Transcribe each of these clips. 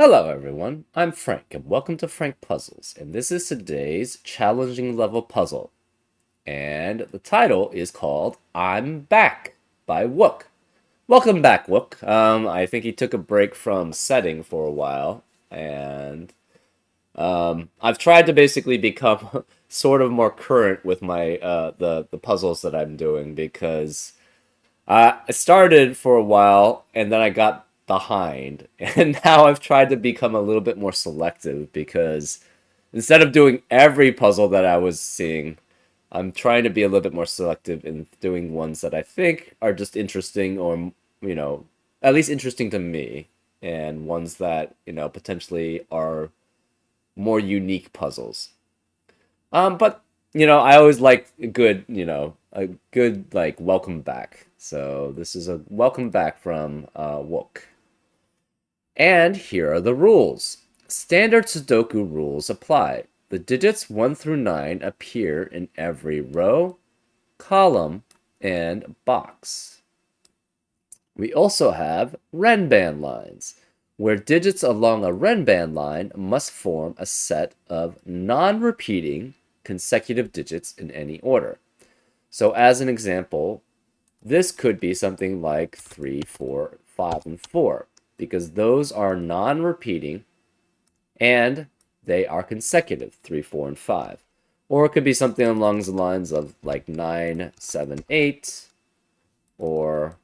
Hello everyone, I'm Frank and welcome to Frank Puzzles, and this is today's challenging level puzzle. And the title is called I'm Back by Wook. Welcome back, Wook. I think he took a break from setting for a while, and I've tried to basically become sort of more current with my the puzzles that I'm doing because I started for a while and then I got behind. And now I've tried to become a little bit more selective because instead of doing every puzzle that I was seeing, I'm trying to be a little bit more selective in doing ones that I think are just interesting or, you know, at least interesting to me, and ones that, potentially are more unique puzzles. But I always like a good like welcome back. So this is a welcome back from Wook. And here are the rules. Standard Sudoku rules apply. The digits 1 through 9 appear in every row, column, and box. We also have Renban lines, where digits along a Renban line must form a set of non-repeating consecutive digits in any order. So as an example, this could be something like 3, 4, 5, and 4, because those are non-repeating and they are consecutive, 3, 4, and 5. Or it could be something along the lines of like 9, 7, 8, or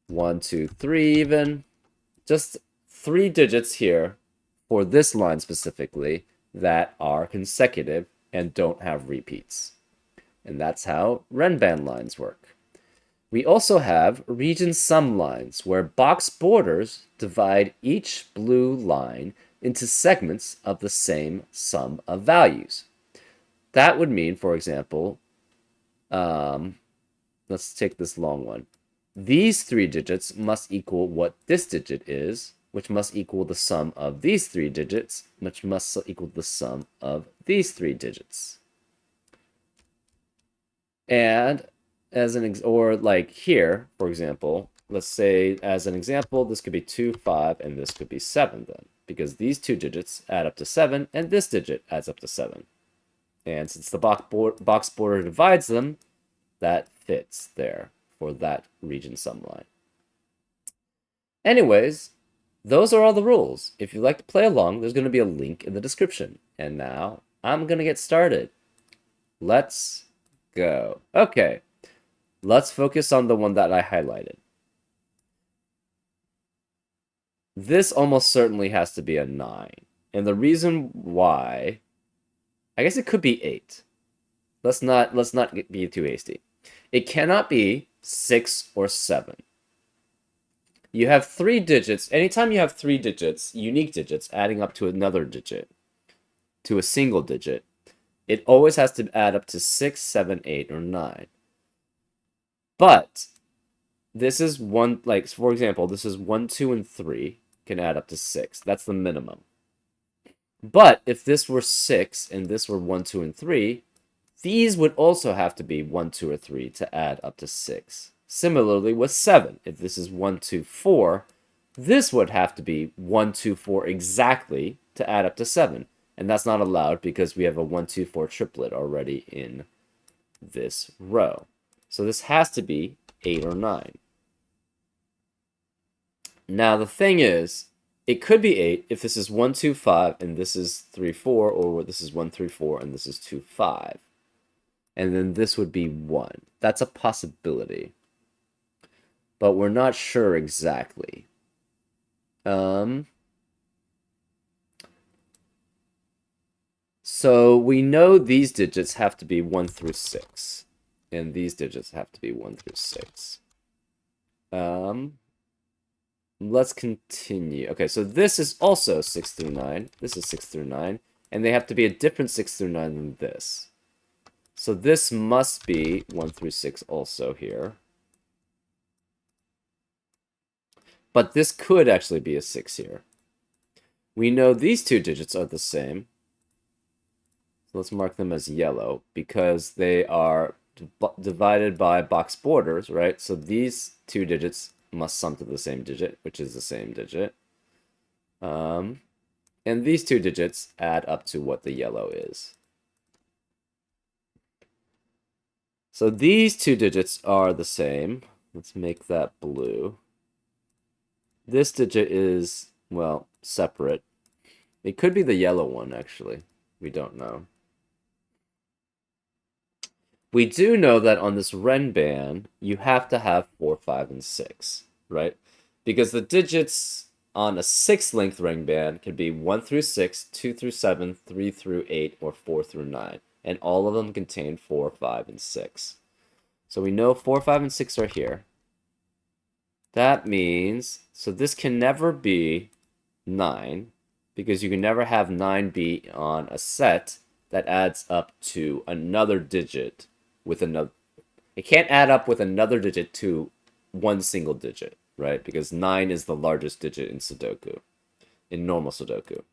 1, 2, 3 even. Just 3 digits here for this line specifically that are consecutive and don't have repeats. And that's how Renban lines work. We also have region sum lines, where box borders divide each blue line into segments of the same sum of values. That would mean, for example, let's take this long one. These 3 digits must equal what this digit is, which must equal the sum of these 3 digits, which must equal the sum of these 3 digits. And or like here, for example, let's say as an example, this could be 2, 5, and this could be 7 then, because these 2 digits add up to 7, and this digit adds up to 7. And since the box border divides them, that fits there for that region sum line. Anyways, those are all the rules. If you'd like to play along, there's going to be a link in the description. And now I'm going to get started. Let's go. Okay, let's focus on the one that I highlighted. This almost certainly has to be a 9. And the reason why, I guess it could be 8. Let's not be too hasty. It cannot be 6 or 7. You have 3 digits. Anytime you have 3 digits, unique digits, adding up to another digit, to a single digit, it always has to add up to 6, 7, 8, or 9. But this is one, like, for example, this is 1, 2, and 3 can add up to 6. That's the minimum. But if this were 6 and this were 1, 2, and 3, these would also have to be 1, 2, or 3 to add up to 6. Similarly with 7, if this is 1, 2, 4, this would have to be 1, 2, 4 exactly to add up to 7. And that's not allowed because we have a 1, 2, 4 triplet already in this row. So this has to be 8 or 9. Now the thing is, it could be 8 if this is 1, 2, 5 and this is 3, 4, or this is 1, 3, 4 and this is 2, 5. And then this would be 1. That's a possibility. But we're not sure exactly. So we know these digits have to be 1 through 6. And these digits have to be 1 through 6. Let's continue. Okay, so this is also 6 through 9. This is 6 through 9. And they have to be a different 6 through 9 than this. So this must be 1 through 6 also here. But this could actually be a 6 here. We know these 2 digits are the same. So let's mark them as yellow because they are divided by box borders, right? So these 2 digits must sum to the same digit, which is the same digit. And these two digits add up to what the yellow is. So these two digits are the same. Let's make that blue. This digit is, well, separate. It could be the yellow one, actually. We don't know. We do know that on this Renban, you have to have 4, 5, and 6, right? Because the digits on a 6-length ring band can be 1 through 6, 2 through 7, 3 through 8, or 4 through 9. And all of them contain 4, 5, and 6. So we know 4, 5, and 6 are here. That means, so this can never be 9, because you can never have 9 be on a set that adds up to another digit with another. It can't add up with another digit to one single digit, right? Because 9 is the largest digit in Sudoku, in normal Sudoku.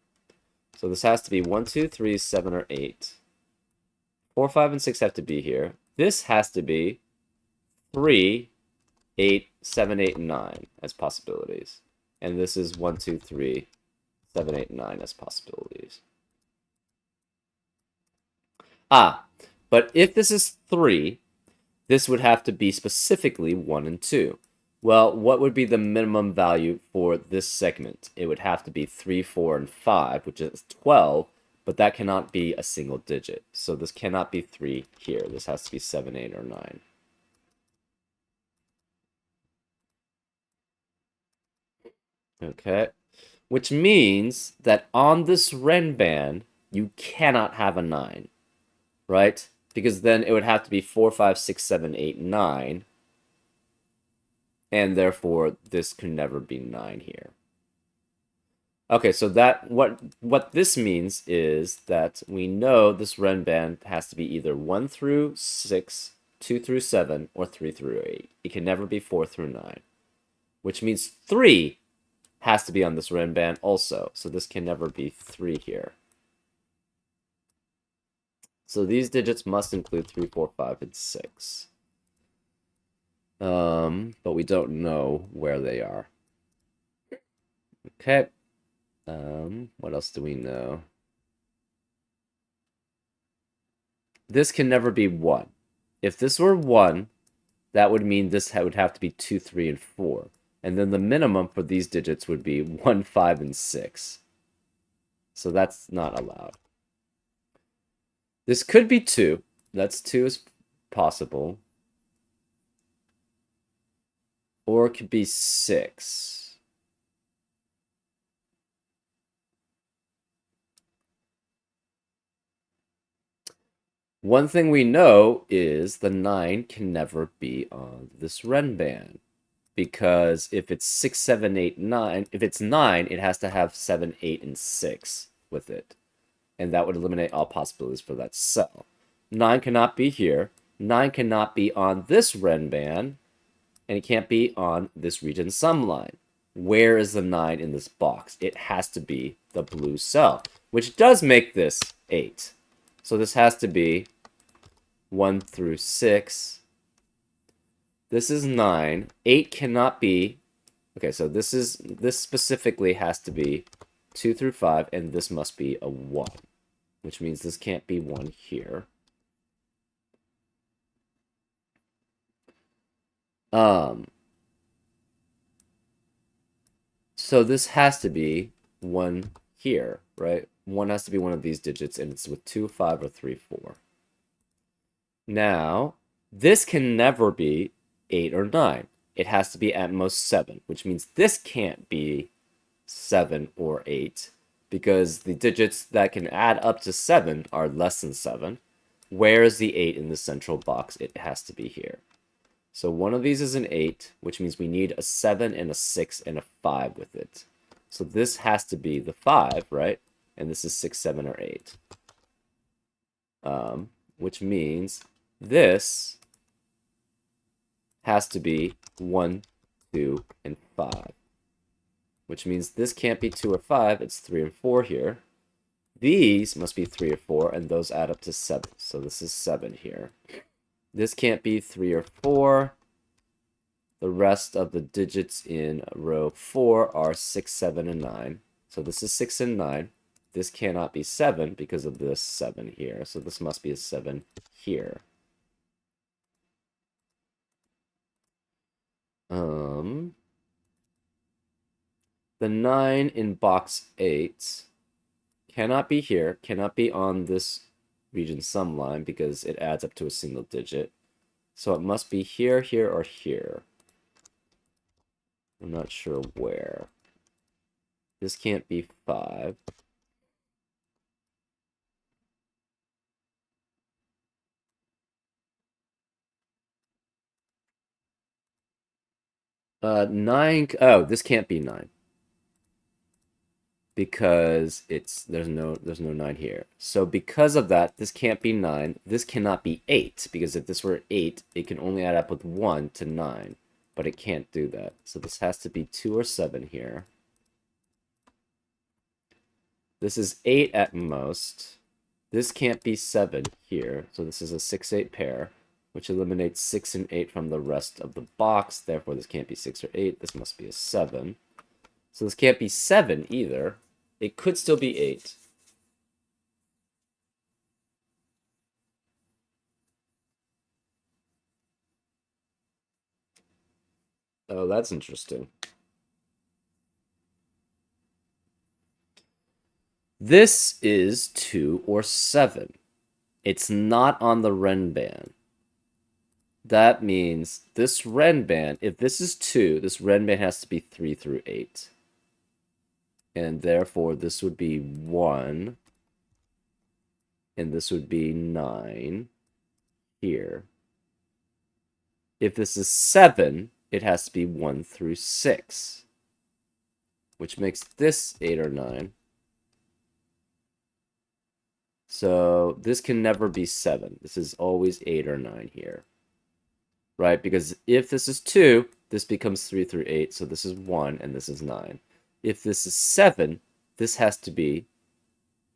So this has to be 1, 2, 3, 7, or 8. 4, 5, and 6 have to be here. This has to be 3, 8, 7, 8, and 9 as possibilities. And this is 1, 2, 3, 7, 8, and 9 as possibilities. But if this is 3, this would have to be specifically 1 and 2. Well, what would be the minimum value for this segment? It would have to be 3, 4, and 5, which is 12, but that cannot be a single digit. So this cannot be 3 here. This has to be 7, 8, or 9. Okay. Which means that on this Renban, you cannot have a 9, right? Because then it would have to be 4, 5, 6, 7, 8, 9. And therefore, this can never be 9 here. Okay, so that what this means is that we know this Renban has to be either 1 through 6, 2 through 7, or 3 through 8. It can never be 4 through 9. Which means 3 has to be on this Renban also. So this can never be 3 here. So these digits must include 3, 4, 5, and 6. But we don't know where they are. Okay. What else do we know? This can never be 1. If this were 1, that would mean this would have to be 2, 3, and 4. And then the minimum for these digits would be 1, 5, and 6. So that's not allowed. This could be 2. That's 2 is possible. Or it could be 6. One thing we know is the 9 can never be on this Renban. Because if it's 6, 7, 8, 9, if it's 9, it has to have 7, 8, and 6 with it. And that would eliminate all possibilities for that cell. 9 cannot be here. 9 cannot be on this Renban. And it can't be on this region sum line. Where is the 9 in this box? It has to be the blue cell, which does make this 8. So this has to be 1 through 6. This is 9. 8 cannot be. Okay, so this specifically has to be 2 through 5, and this must be a 1, which means this can't be 1 here. So this has to be 1 here, right? 1 has to be one of these digits, and it's with 2, 5, or 3, 4. Now, this can never be 8 or 9. It has to be at most 7, which means this can't be 7 or 8, because the digits that can add up to 7 are less than 7. Where is the 8 in the central box? It has to be here. So one of these is an 8, which means we need a 7 and a 6 and a 5 with it. So this has to be the 5, right? And this is 6, 7, or 8. Which means this has to be 1, 2, and 5. Which means this can't be 2 or 5, it's 3 and 4 here. These must be 3 or 4, and those add up to 7. So this is 7 here. This can't be 3 or 4. The rest of the digits in row 4 are 6, 7, and 9. So this is 6 and 9. This cannot be 7 because of this 7 here. So this must be a 7 here. The 9 in box 8 cannot be here, cannot be on this region sum line because it adds up to a single digit. So it must be here, here, or here. I'm not sure where. This can't be 5. Nine. Oh, this can't be 9 because there's no 9 here. So because of that, this can't be 9. This cannot be 8 because if this were 8, it can only add up with 1 to 9, but it can't do that. So this has to be 2 or 7 here. This is 8 at most. This can't be 7 here. So this is a 6-8 pair, which eliminates 6 and 8 from the rest of the box. Therefore, this can't be 6 or 8. This must be a 7. So this can't be 7 either. It could still be 8. Oh, that's interesting. This is 2 or 7. It's not on the Renban. That means this Renban, if this is 2, this Renban has to be 3 through 8. And therefore, this would be 1. And this would be 9 here. If this is 7, it has to be 1 through 6. Which makes this 8 or 9. So this can never be 7. This is always 8 or 9 here. Right? Because if this is 2, this becomes 3 through 8. So this is 1 and this is 9. If this is 7, this has to be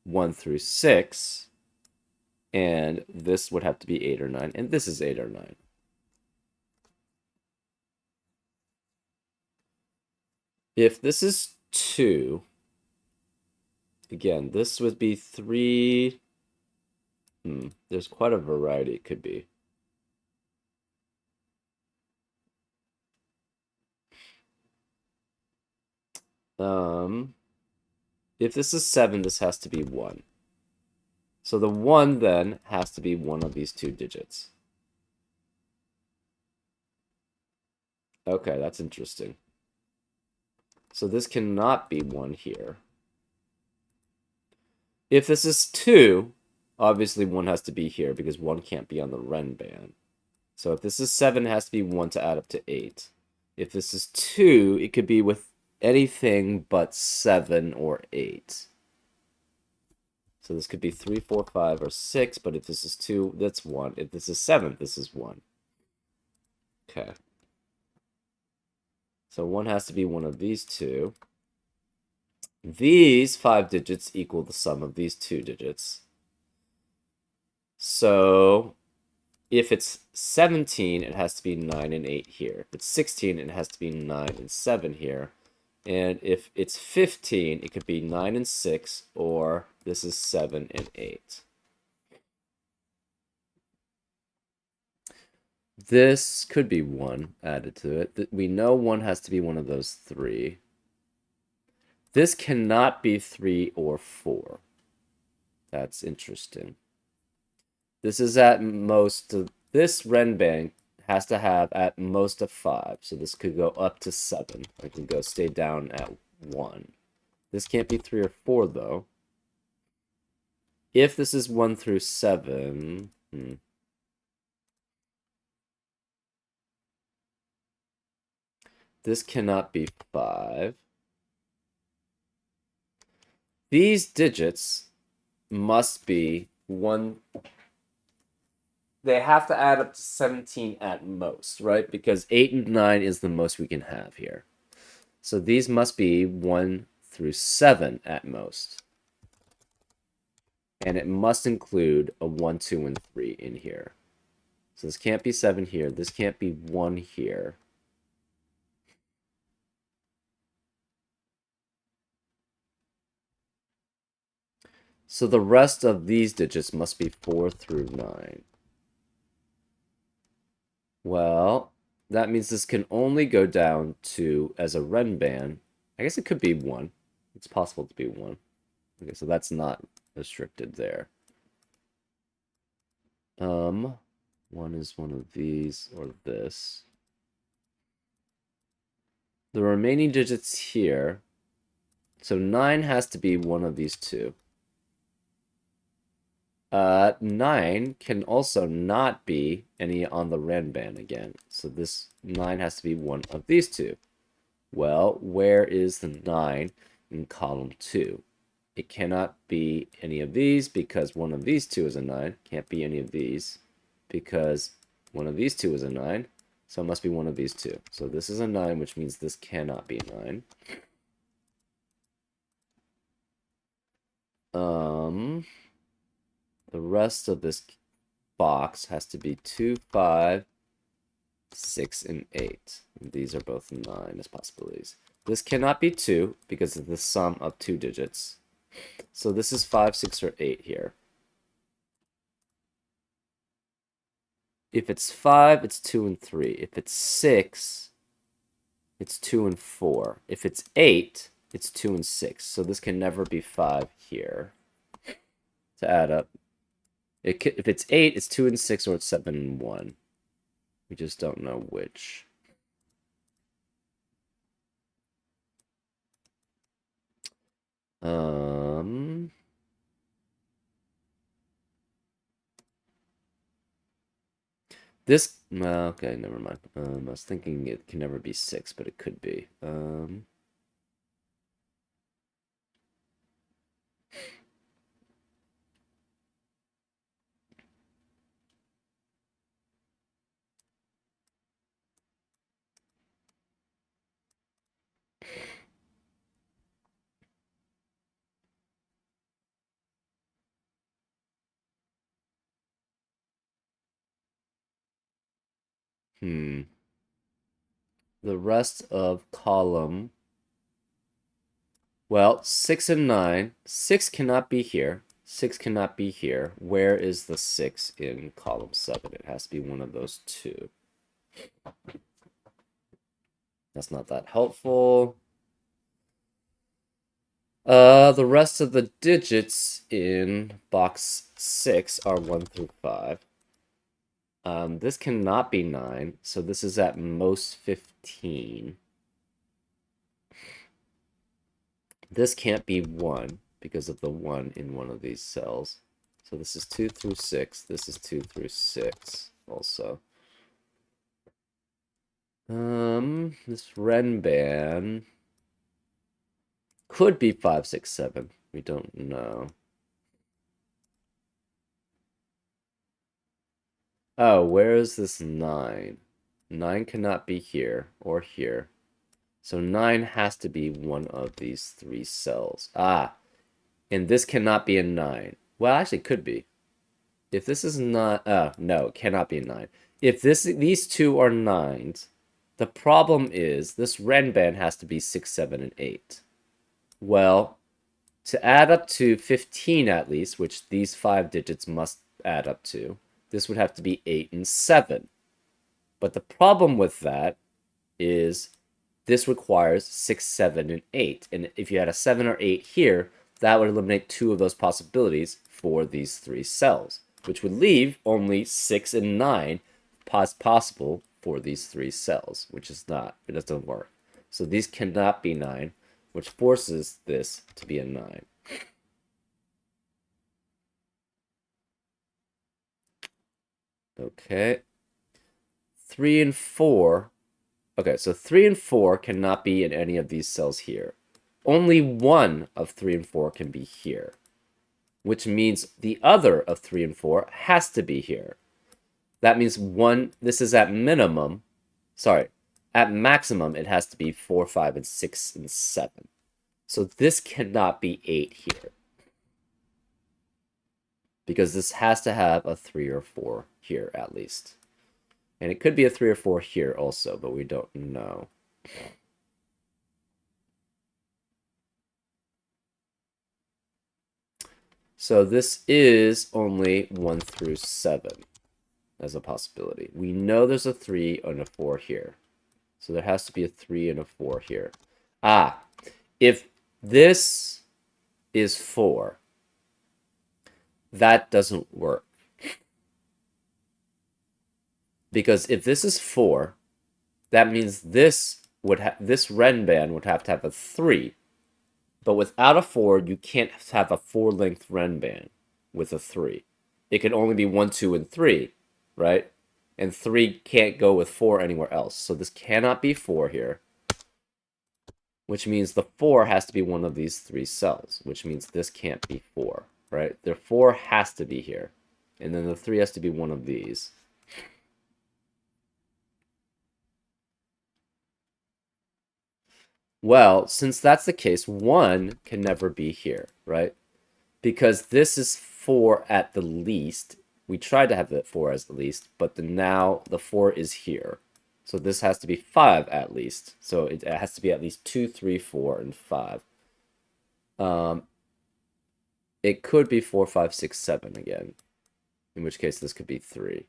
1 through 6. And this would have to be 8 or 9. And this is 8 or 9. If this is 2, again, this would be 3. There's quite a variety it could be. If this is 7, this has to be 1. So the 1 then has to be one of these 2 digits. Okay, that's interesting. So this cannot be 1 here. If this is 2, obviously 1 has to be here because 1 can't be on the Renban. So if this is 7, it has to be 1 to add up to 8. If this is 2, it could be with anything but 7 or 8. So this could be 3, 4, 5, or 6, but if this is 2, that's 1. If this is 7, this is 1. Okay. So 1 has to be one of these 2. These 5 digits equal the sum of these 2 digits. So if it's 17, it has to be 9 and 8 here. If it's 16, it has to be 9 and 7 here. And if it's 15, it could be 9 and 6, or this is 7 and 8. This could be 1 added to it. We know 1 has to be one of those 3. This cannot be 3 or 4. That's interesting. This is at most, this Renban has to have at most a 5. So this could go up to 7. Or it can go stay down at 1. This can't be 3 or 4 though. If this is 1 through 7, this cannot be 5. These digits must be 1. They have to add up to 17 at most, right? Because 8 and 9 is the most we can have here. So these must be 1 through 7 at most. And it must include a 1, 2, and 3 in here. So this can't be 7 here. This can't be 1 here. So the rest of these digits must be 4 through 9. Well, that means this can only go down to, as a renban, I guess it could be 1. It's possible to be 1. Okay, so that's not restricted there. 1 is one of these or this. The remaining digits here, so 9 has to be one of these two. 9 can also not be any on the renban again. So this 9 has to be one of these two. Well, where is the 9 in column 2? It cannot be any of these because one of these two is a 9. Can't be any of these because one of these two is a 9. So it must be one of these two. So this is a 9, which means this cannot be a 9. The rest of this box has to be 2, 5, 6, and 8. And these are both 9 as possibilities. This cannot be 2 because of the sum of 2 digits. So this is 5, 6, or 8 here. If it's 5, it's 2 and 3. If it's 6, it's 2 and 4. If it's 8, it's 2 and 6. So this can never be 5 here. To add up. If it's 8, it's 2 and 6, or it's 7 and 1. We just don't know which. This, okay, never mind. I was thinking it can never be 6, but it could be. The rest of column, well, 6 and 9. 6 cannot be here. 6 cannot be here. Where is the 6 in column 7? It has to be one of those two. That's not that helpful. The rest of the digits in box 6 are 1 through 5. This cannot be 9, so this is at most 15. This can't be 1 because of the 1 in one of these cells. So this is 2 through 6. This is 2 through 6 also. This renban could be 5, 6, 7. We don't know. Oh, where is this 9? 9 cannot be here or here. So 9 has to be one of these 3 cells. Ah, and this cannot be a 9. Well, actually, it could be. If this is not... no, it cannot be a 9. If these two are 9s, the problem is this renban has to be 6, 7, and 8. Well, to add up to 15 at least, which these 5 digits must add up to, this would have to be 8 and 7. But the problem with that is this requires 6, 7, and 8. And if you had a 7 or 8 here, that would eliminate 2 of those possibilities for these 3 cells, which would leave only 6 and 9 possible for these 3 cells, which is not, it doesn't work. So these cannot be 9, which forces this to be a 9. Okay. 3 and 4. Okay, so 3 and 4 cannot be in any of these cells here. Only one of 3 and 4 can be here, which means the other of 3 and 4 has to be here. That means this is at minimum, sorry, at maximum, it has to be 4, 5, and 6, and 7. So this cannot be 8 here, because this has to have a 3 or 4 here at least. And it could be a 3 or 4 here also, but we don't know. So this is only 1 through 7 as a possibility. We know there's a 3 and a 4 here. So there has to be a 3 and a 4 here. Ah, if this is 4, that doesn't work. Because if this is 4, that means this Renban would have to have a 3. But without a 4, you can't have a 4-length Renban with a 3. It can only be 1, 2, and 3, right? And 3 can't go with 4 anywhere else. So this cannot be 4 here, which means the 4 has to be one of these 3 cells, which means this can't be 4, right? The 4 has to be here. And then the 3 has to be one of these. Well, since that's the case, 1 can never be here, right? Because this is 4 at the least. We tried to have it 4 as the least, but now the 4 is here. So this has to be 5 at least. So it has to be at least 2, 3, 4, and 5. It could be 4, 5, 6, 7 again. In which case this could be 3.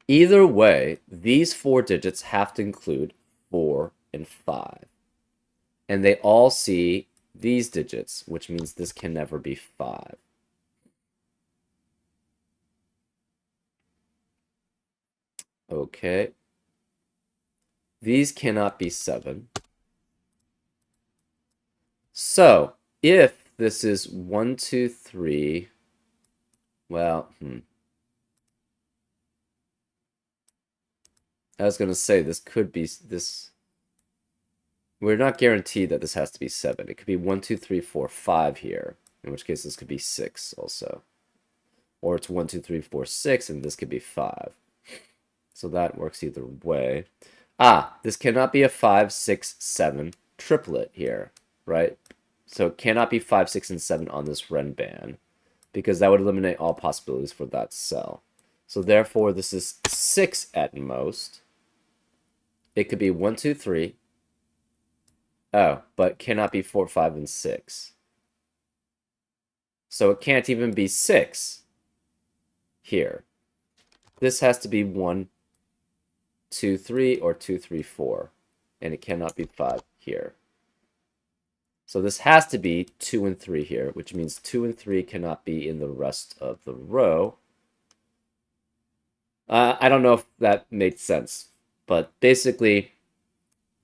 Either way, these 4 digits have to include 4 and 5. And they all see these digits, which means this can never be 5. Okay. These cannot be 7. So, if this is 1, 2, 3, well, I was going to say this could be this. We're not guaranteed that this has to be 7. It could be 1, 2, 3, 4, 5 here, in which case this could be 6 also. Or it's 1, 2, 3, 4, 6, and this could be 5. So that works either way. Ah, this cannot be a 5, 6, 7 triplet here, right? So it cannot be 5, 6, and 7 on this Renban, because that would eliminate all possibilities for that cell. So therefore, this is 6 at most. It could be 1, 2, 3. Oh, but cannot be 4, 5, and 6. So it can't even be 6 here. This has to be 1, 2, 3, or 2, 3, 4. And it cannot be 5 here. So this has to be 2 and 3 here, which means 2 and 3 cannot be in the rest of the row. I don't know if that made sense, but basically,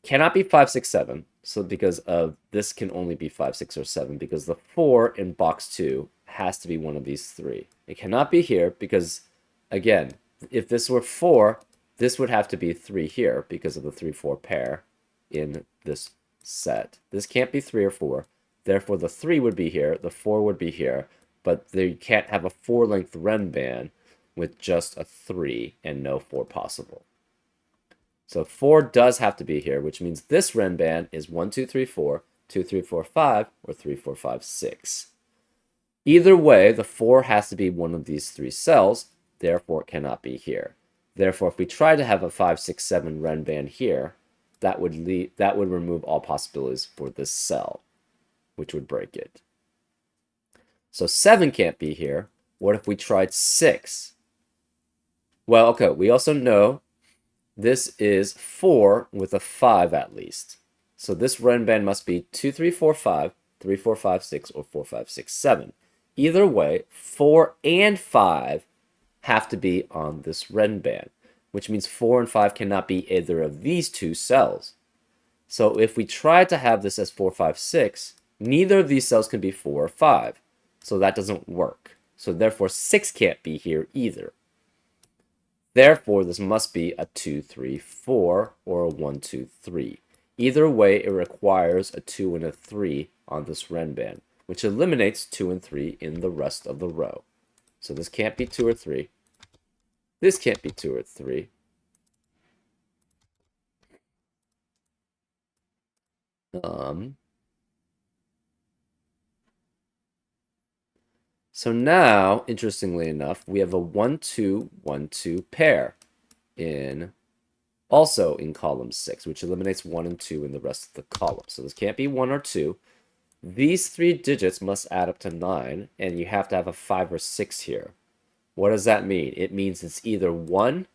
cannot be 5, 6, 7. So because of this can only be 5, 6, or 7, because the 4 in box 2 has to be one of these 3. It cannot be here because, again, if this were 4, this would have to be 3 here because of the 3, 4 pair in this set. This can't be 3 or 4. Therefore, the 3 would be here, the 4 would be here, but you can't have a 4-length Renban with just a 3 and no 4 possible. So 4 does have to be here, which means this Renban is 1, 2, 3, 4, 2, 3, 4, 5, or 3, 4, 5, 6. Either way, the 4 has to be one of these 3 cells, therefore it cannot be here. Therefore, if we try to have a 5, 6, 7 Renban here, that would remove all possibilities for this cell, which would break it. So 7 can't be here. What if we tried 6? Well, okay, we also know this is 4 with a 5 at least. So this Renban must be 2, 3, 4, 5, 3, 4, 5, 6, or 4, 5, 6, 7. Either way, 4 and 5 have to be on this Renban, which means 4 and 5 cannot be either of these 2 cells. So if we try to have this as 4, 5, 6, neither of these cells can be 4 or 5. So that doesn't work. So therefore 6 can't be here either. Therefore, this must be a 2, 3, 4, or a 1, 2, 3. Either way, it requires a 2 and a 3 on this Renban, which eliminates 2 and 3 in the rest of the row. So this can't be 2 or 3. This can't be 2 or 3. So now, interestingly enough, we have a 1, 2, 1, 2 pair also in column 6, which eliminates 1 and 2 in the rest of the column. So this can't be 1 or 2. These 3 digits must add up to 9, and you have to have a 5 or 6 here. What does that mean? It means it's either 1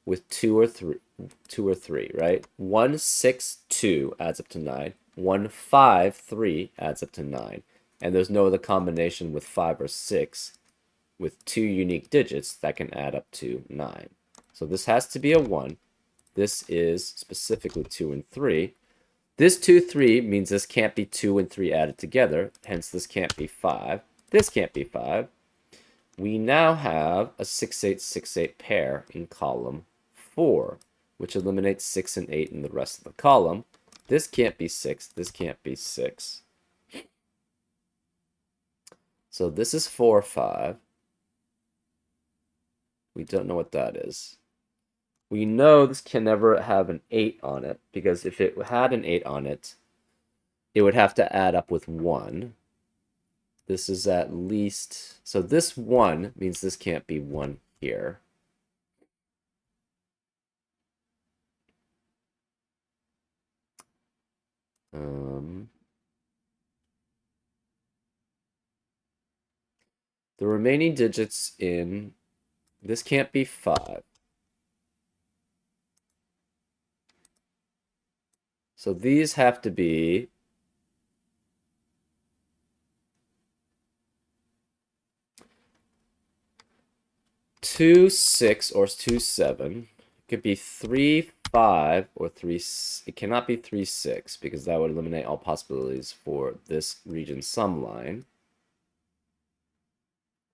with 2 or 3, right? 1, 6, 2 adds up to 9. 1, 5, 3 adds up to 9. And there's no other combination with 5 or 6 with 2 unique digits that can add up to 9. So this has to be a 1. This is specifically 2 and 3. This 2, 3 means this can't be 2 and 3 added together. Hence, this can't be 5. This can't be 5. We now have a 6, 8, 6, 8 pair in column 4, which eliminates 6 and 8 in the rest of the column. This can't be 6. This can't be 6. So this is 4, 5. We don't know what that is. We know this can never have an 8 on it, because if it had an 8 on it, it would have to add up with 1. This is at least... So this 1 means this can't be 1 here. The remaining digits in... This can't be 5. So these have to be... Two, 6, or 2, 7. It could be 3, 5, or 3... It cannot be 3, 6, because that would eliminate all possibilities for this region sum line.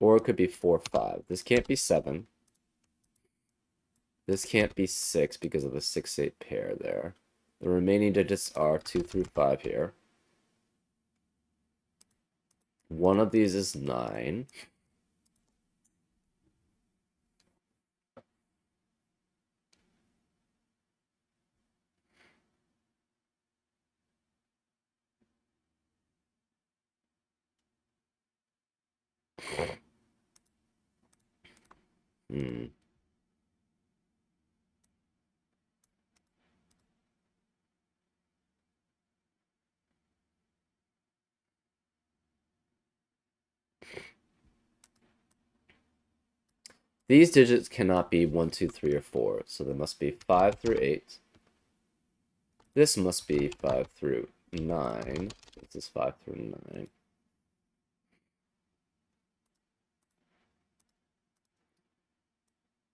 Or it could be 4, 5. This can't be 7. This can't be 6 because of the 6, 8 pair there. The remaining digits are 2 through 5 here. One of these is 9. These digits cannot be 1, 2, 3, or 4, so there must be 5 through 8. This must be 5 through 9. This is 5 through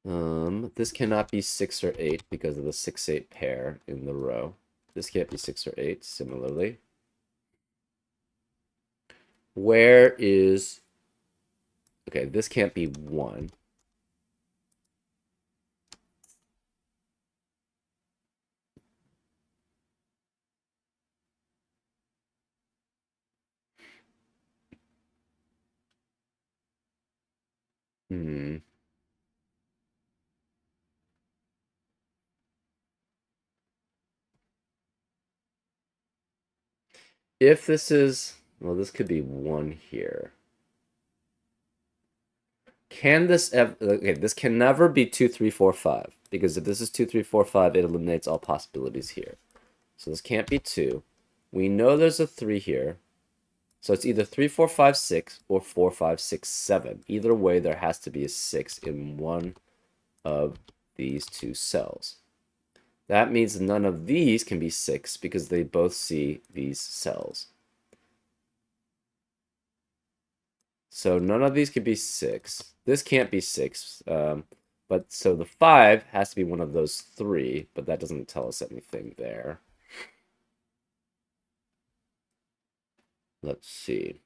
9. This cannot be 6 or 8 because of the 6, 8 pair in the row. This can't be 6 or 8, similarly. Where is... Okay, this can't be 1. If this is... Well, this could be 1 here. Can this ever... Okay, this can never be 2, 3, 4, 5. Because if this is 2, 3, 4, 5, it eliminates all possibilities here. So this can't be 2. We know there's a 3 here. So it's either 3, 4, 5, 6 or 4, 5, 6, 7. Either way, there has to be a 6 in one of these two cells. That means none of these can be 6 because they both see these cells. So none of these could be 6. This can't be 6. But so the 5 has to be one of those 3, but that doesn't tell us anything there. Let's see.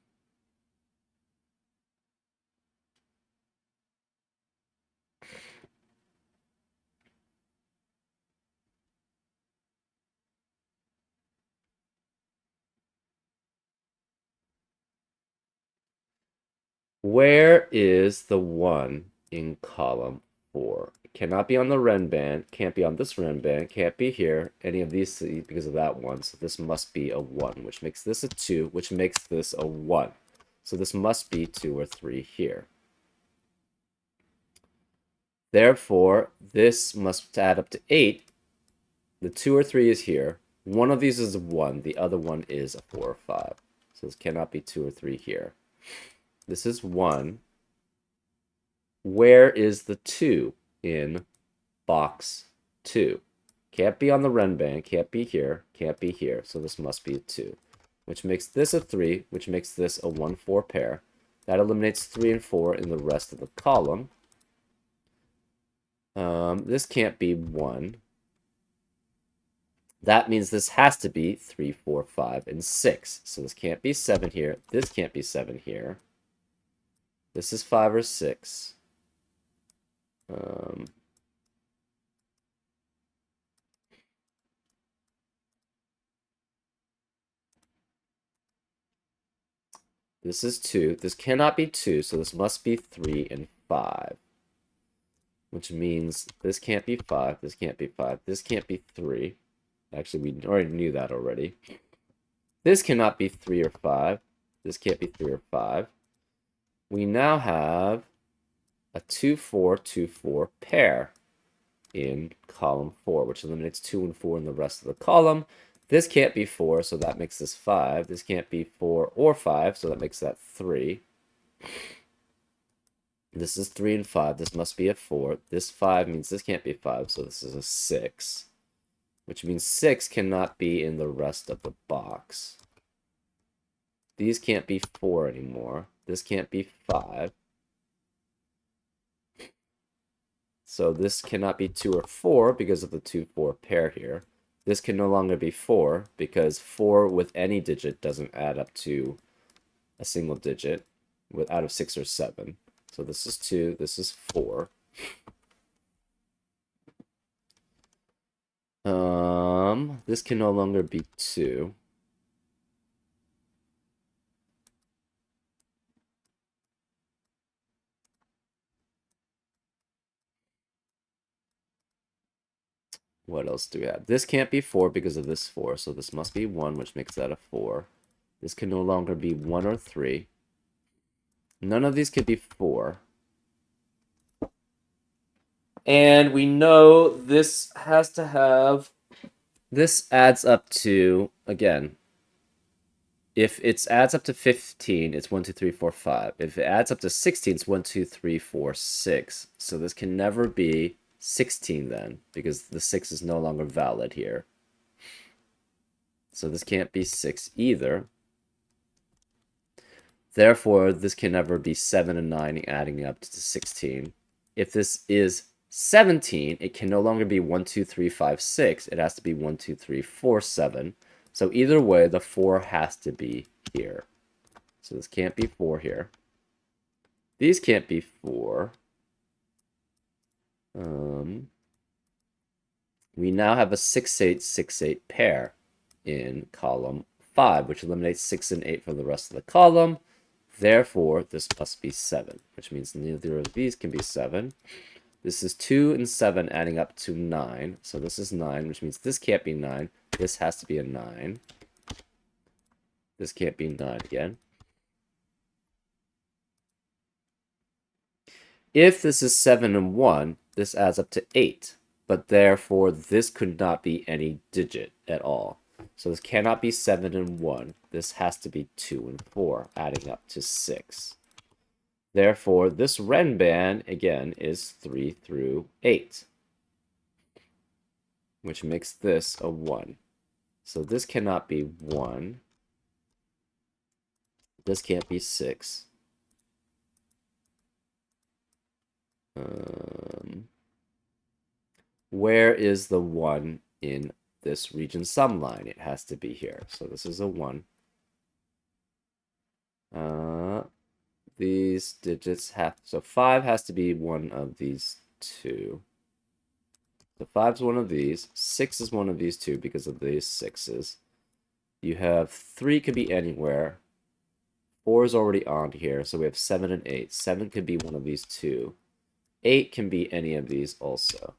Where is the 1 in column 4? It cannot be on the Ren band, can't be on this Ren band, can't be here, any of these because of that 1. So this must be a 1, which makes this a 2, which makes this a 1. So this must be 2 or 3 here. Therefore, this must add up to 8. The 2 or 3 is here. One of these is a 1, the other one is a 4 or 5. So this cannot be 2 or 3 here. This is 1. Where is the 2 in box 2? Can't be on the Renban, can't be here, can't be here. So this must be a 2, which makes this a 3, which makes this a 1-4 pair. That eliminates 3 and 4 in the rest of the column. This can't be 1. That means this has to be 3, 4, 5, and 6. So this can't be 7 here. This can't be 7 here. This is 5 or 6. This is 2. This cannot be 2, so this must be 3 and 5. Which means this can't be 5, this can't be 5, this can't be 3. Actually, we already knew that already. This cannot be 3 or 5. This can't be 3 or 5. We now have a 2, 4, 2, 4 pair in column 4, which eliminates 2 and 4 in the rest of the column. This can't be 4, so that makes this 5. This can't be 4 or 5, so that makes that 3. This is 3 and 5. This must be a 4. This 5 means this can't be 5, so this is a 6. Which means 6 cannot be in the rest of the box. These can't be 4 anymore. This can't be 5. So this cannot be 2 or 4 because of the 2, 4 pair here. This can no longer be 4 because 4 with any digit doesn't add up to a single digit out of 6 or 7. So this is 2, this is 4. This can no longer be 2. What else do we have? This can't be 4 because of this 4, so this must be 1, which makes that a 4. This can no longer be 1 or 3. None of these could be 4. And we know this has to have... This adds up to, again, if it adds up to 15, it's 1, 2, 3, 4, 5. If it adds up to 16, it's 1, 2, 3, 4, 6. So this can never be 16 then, because the 6 is no longer valid here. So this can't be 6 either. Therefore, this can never be 7 and 9 adding up to 16. If this is 17, it can no longer be 1, 2, 3, 5, 6. It has to be 1, 2, 3, 4, 7. So either way, the 4 has to be here. So this can't be 4 here. These can't be 4. We now have a 6, 8, 6, 8 pair in column 5, which eliminates 6 and 8 from the rest of the column. Therefore, this must be 7, which means neither of these can be 7. This is 2 and 7 adding up to 9. So this is 9, which means this can't be 9. This has to be a 9. This can't be 9 again. If this is 7 and 1, this adds up to 8. But therefore, this could not be any digit at all. So this cannot be 7 and 1. This has to be 2 and 4, adding up to 6. Therefore, this Renban, again, is 3 through 8, which makes this a 1. So this cannot be 1. This can't be 6. Where is the 1 in this region sum line? It has to be here. So this is a 1. These digits have... So 5 has to be one of these two. So 5 is one of these. 6 is one of these two because of these 6s. You have 3 could be anywhere. 4 is already on here, so we have 7 and 8. 7 could be one of these two. 8 can be any of these also.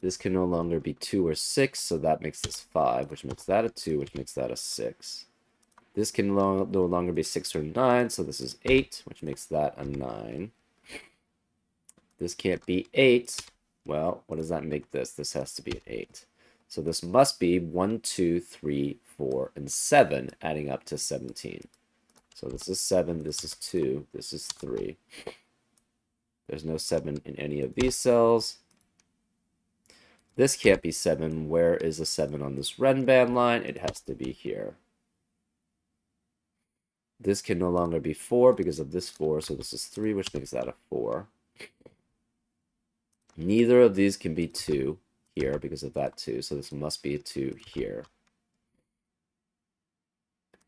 This can no longer be 2 or 6, so that makes this 5, which makes that a 2, which makes that a 6. This can no longer be 6 or 9, so this is 8, which makes that a 9. This can't be 8. Well, what does that make this? This has to be an 8. So this must be 1, 2, 3, 4, and 7, adding up to 17. So this is 7, this is 2, this is 3. There's no 7 in any of these cells. This can't be 7. Where is the 7 on this Renban line? It has to be here. This can no longer be 4 because of this 4, so this is 3, which makes that a 4. Neither of these can be 2 here because of that 2, so this must be a 2 here.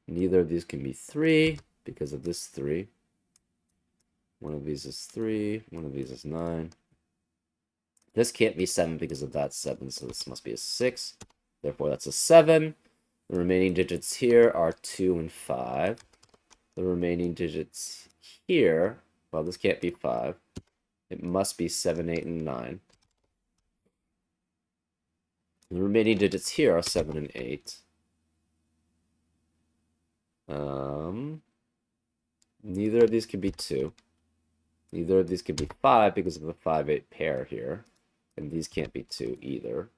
Neither of these can be 3 because of this 3. One of these is 3, one of these is 9. This can't be 7 because of that 7, so this must be a 6. Therefore, that's a 7. The remaining digits here are 2 and 5. The remaining digits here, well, this can't be 5. It must be 7, 8, and 9. The remaining digits here are 7 and 8. Neither of these can be 2. Neither of these can be 5 because of the 5, 8 pair here. And these can't be 2 either.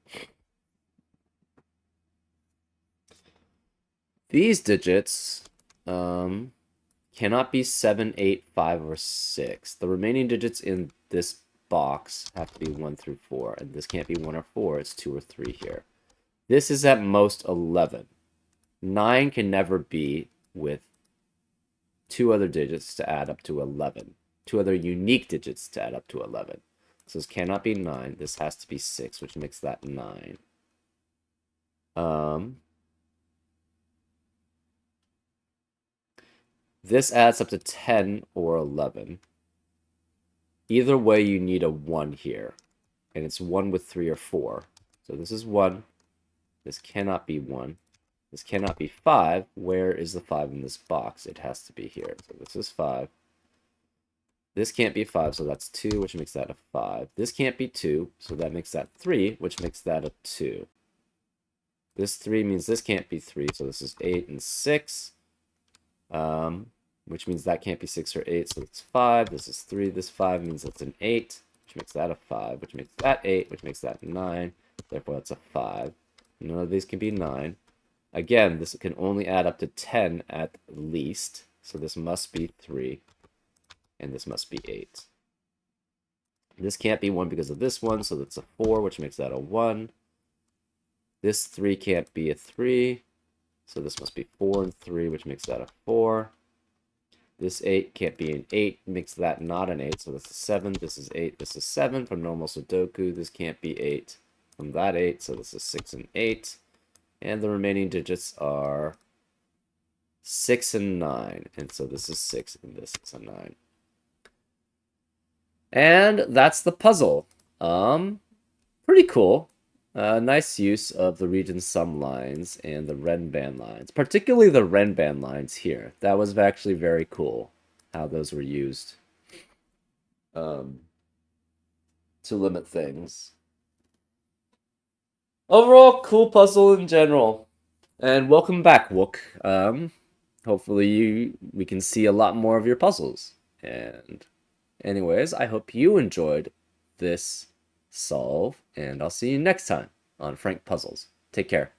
These digits cannot be 7, 8, 5, or 6. The remaining digits in this box have to be 1 through 4. And this can't be 1 or 4. It's 2 or 3 here. This is at most 11. 9 can never be with 2 other digits to add up to 11. 2 other unique digits to add up to 11. So this cannot be 9. This has to be 6, which makes that 9. This adds up to 10 or 11. Either way, you need a 1 here. And it's 1 with 3 or 4. So this is 1. This cannot be 1. This cannot be 5. Where is the 5 in this box? It has to be here. So this is 5. This can't be 5, so that's 2, which makes that a 5. This can't be 2, so that makes that 3, which makes that a 2. This 3 means this can't be 3, so this is 8 and 6. Which means that can't be 6 or 8, so it's 5. This is 3. This 5 means that's an 8, which makes that a 5, which makes that 8, which makes that 9. Therefore, that's a 5. None of these can be 9. Again, this can only add up to 10 at least, so this must be 3. And this must be 8. This can't be 1 because of this one, so that's a 4, which makes that a 1. This 3 can't be a 3, so this must be 4 and 3, which makes that a 4. This 8 can't be an 8, makes that not an 8, so that's a 7. This is 8, this is 7 from normal Sudoku. This can't be 8 from that 8, so this is 6 and 8. And the remaining digits are 6 and 9, and so this is 6 and this is a 9. And that's the puzzle. Pretty cool. Nice use of the region sum lines and the Renban lines, particularly the Renban lines here. That was actually very cool how those were used to limit things. Overall, cool puzzle in general. And welcome back, Wook. Hopefully we can see a lot more of your puzzles. And anyways, I hope you enjoyed this solve, and I'll see you next time on Frank Puzzles. Take care.